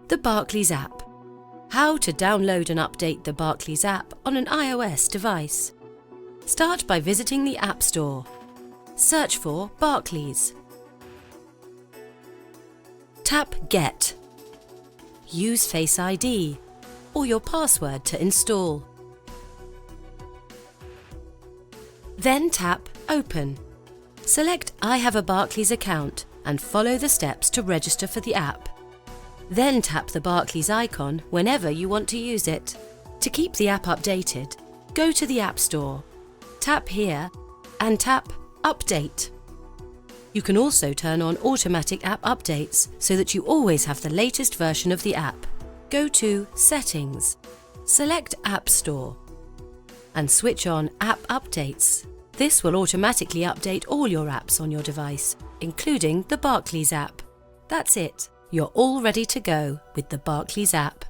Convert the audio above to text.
The Barclays app. How to download and update the Barclays app on an iOS device. Start by visiting the App Store. Search for Barclays. Tap Get. Use Face ID or your password to install. Then tap Open. Select I have a Barclays account and follow the steps to register for the app. Then tap the Barclays icon whenever you want to use it. To keep the app updated, go to the App Store, tap here and tap Update. You can also turn on automatic app updates so that you always have the latest version of the app. Go to Settings, select App Store and switch on App Updates. This will automatically update all your apps on your device, including the Barclays app. That's it. You're all ready to go with the Barclays app.